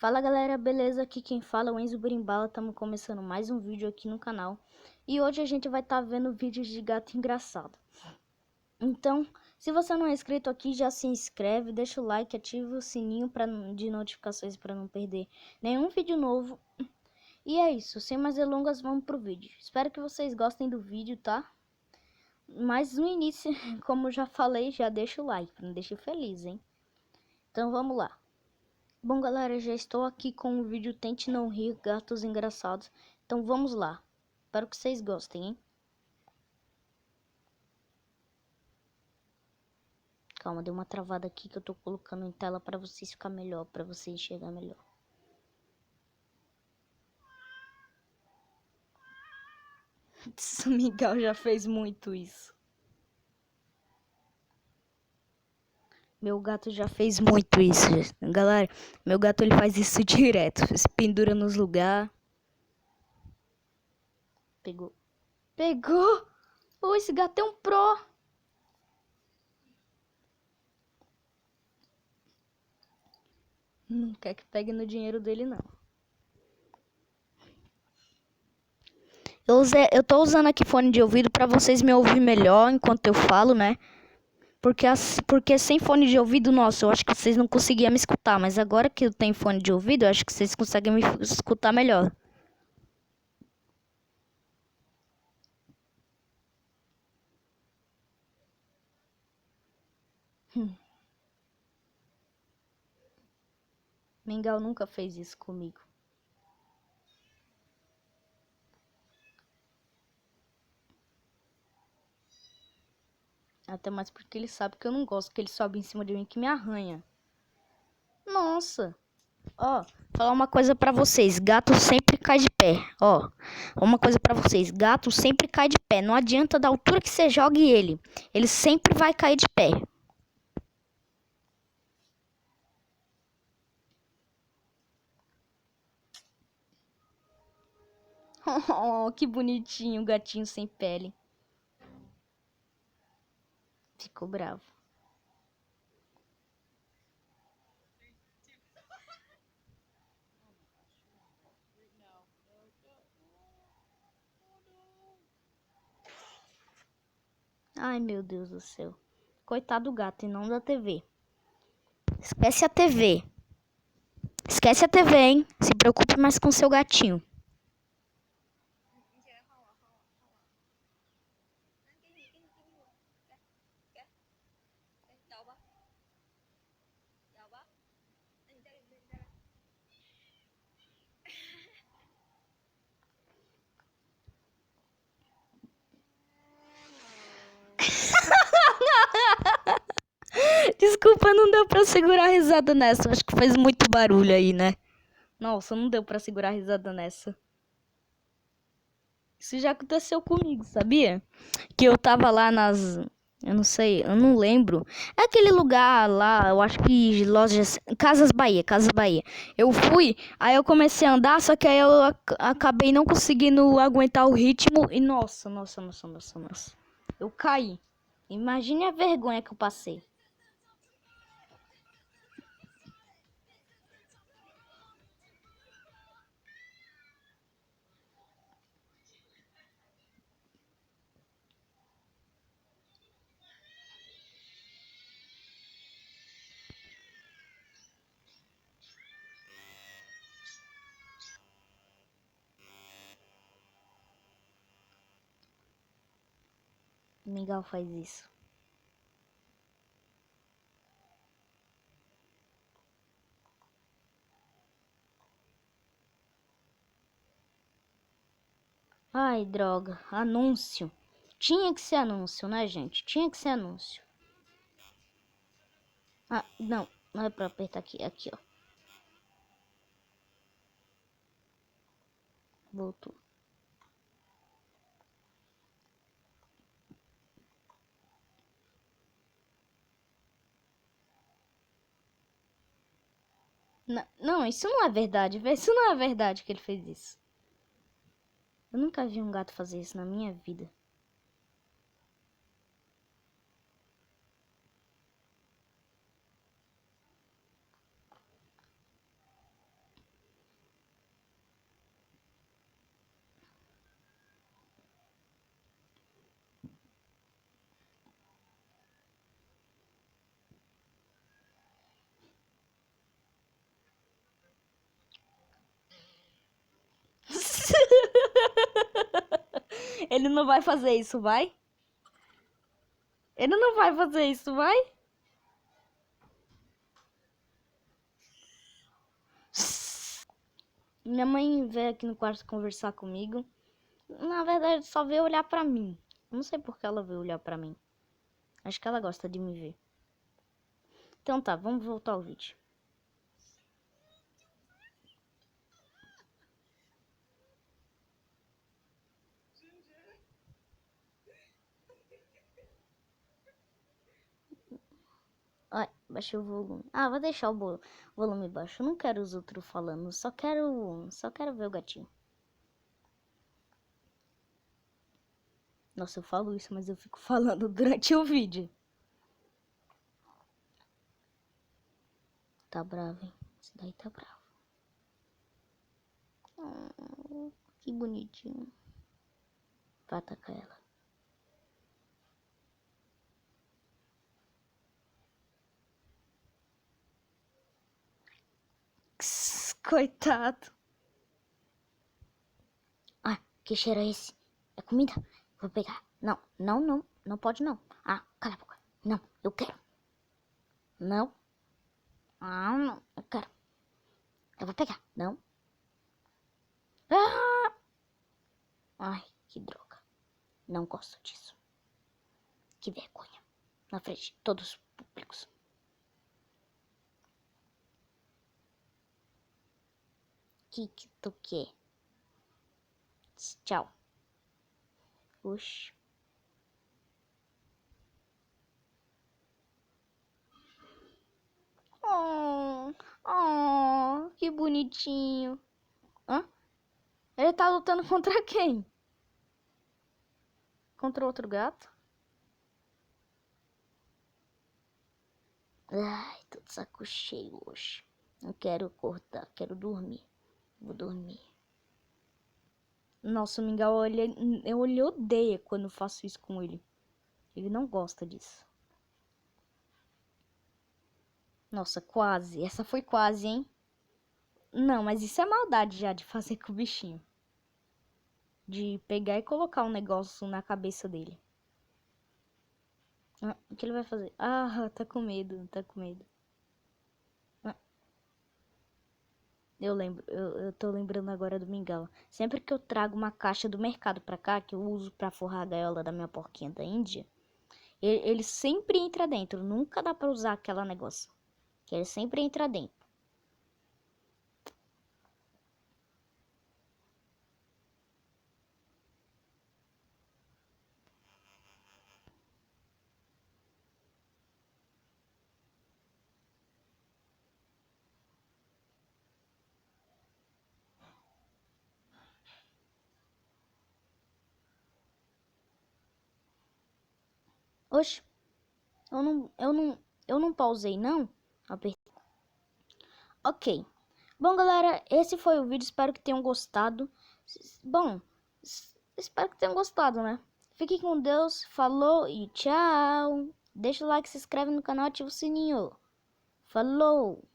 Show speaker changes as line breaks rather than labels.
Fala galera, beleza? Aqui quem fala é o Enzo Berimbala, estamos começando mais um vídeo aqui no canal. E hoje a gente vai estar vendo vídeos de gato engraçado. Então, se você não é inscrito aqui, já se inscreve, deixa o like, ativa o sininho de notificações para não perder nenhum vídeo novo. E é isso, sem mais delongas, vamos pro vídeo. Espero que vocês gostem do vídeo, tá? Mas no início, como eu já falei, já deixa o like, para me deixar feliz, hein? Então vamos lá. Bom galera, já estou aqui com o vídeo Tente Não Rir, Gatos Engraçados. Então vamos lá. Espero que vocês gostem, hein? Calma, deu uma travada aqui que eu tô colocando em tela para vocês ficar melhor, para vocês enxergar melhor. O Miguel já fez muito isso. Meu gato já fez muito isso, galera. Meu gato ele faz isso direto. Se pendura nos lugares. Pegou. Pegou! Oh, esse gato é um pro! Não quer que pegue no dinheiro dele, não. Eu tô usando aqui fone de ouvido pra vocês me ouvir melhor enquanto eu falo, né? Porque sem fone de ouvido, nossa, eu acho que vocês não conseguiam me escutar. Mas agora que eu tenho fone de ouvido, eu acho que vocês conseguem me escutar melhor. Mingau nunca fez isso comigo. Até mais porque ele sabe que eu não gosto que ele sobe em cima de mim que me arranha. Nossa. Ó, falar uma coisa pra vocês. Gato sempre cai de pé. Ó, uma coisa pra vocês. Gato sempre cai de pé. Não adianta da altura que você jogue ele. Ele sempre vai cair de pé. Oh, que bonitinho o gatinho sem pele. Ficou bravo. Ai, meu Deus do céu. Coitado do gato e não da TV. Esquece a TV. Esquece a TV, hein? Se preocupe mais com seu gatinho. Desculpa, não deu pra segurar a risada nessa. Acho que fez muito barulho aí, né? Nossa, não deu pra segurar a risada nessa. Isso já aconteceu comigo, sabia? Que eu tava lá nas... Eu não sei, eu não lembro. É aquele lugar lá, eu acho que lojas... Casas Bahia, Casas Bahia. Eu fui, aí eu comecei a andar, só que aí eu acabei não conseguindo aguentar o ritmo. E nossa. Eu caí. Imagine a vergonha que eu passei. Miguel faz isso. Ai, droga. Anúncio. Tinha que ser anúncio, né, gente? Tinha que ser anúncio. Ah, não. Não é pra apertar aqui. Aqui, ó. Voltou. Não, isso não é verdade, velho. Isso não é verdade que ele fez isso. Eu nunca vi um gato fazer isso na minha vida. Ele não vai fazer isso, vai? Ele não vai fazer isso, vai? Minha mãe veio aqui no quarto conversar comigo. Na verdade, só veio olhar pra mim. Não sei por que ela veio olhar pra mim. Acho que ela gosta de me ver. Então tá, vamos voltar ao vídeo. Ai, baixei o volume. Ah, vou deixar o volume baixo. Eu não quero os outros falando. Só quero ver o gatinho. Nossa, eu falo isso, mas eu fico falando durante o vídeo. Tá bravo, hein? Esse daí tá bravo. Que bonitinho. Vai atacar ela. Coitado. Ah, que cheiro é esse? É comida? Vou pegar. Não, não, não. Não pode não. Ah, cala a boca. Não, eu quero. Não. Ah, não. Eu quero. Eu vou pegar. Não. Ah! Ai, que droga. Não gosto disso. Que vergonha. Na frente de todos os públicos. Que tu quer? Tchau. Oxi. Oh, que bonitinho. Hã? Ele tá lutando contra quem? Contra outro gato? Ai, tô de saco cheio hoje. Não quero acordar, quero dormir. Vou dormir. Nossa, o Mingau, ele odeia quando eu faço isso com ele. Ele não gosta disso. Nossa, quase. Essa foi quase, hein? Não, mas isso é maldade já de fazer com o bichinho. De pegar e colocar um negócio na cabeça dele. Ah, o que ele vai fazer? Ah, tá com medo, tá com medo. Ah, eu tô lembrando agora do Mingau. Sempre que eu trago uma caixa do mercado pra cá, que eu uso pra forrar a gaiola da minha porquinha da Índia, ele sempre entra dentro. Nunca dá pra usar aquela negócio. Que ele sempre entra dentro. Oxe, eu não pausei não. Apertei. Ok. Bom, galera, esse foi o vídeo. Espero que tenham gostado. Bom, espero que tenham gostado, né? Fiquem com Deus. Falou e tchau. Deixa o like, se inscreve no canal e ativa o sininho. Falou!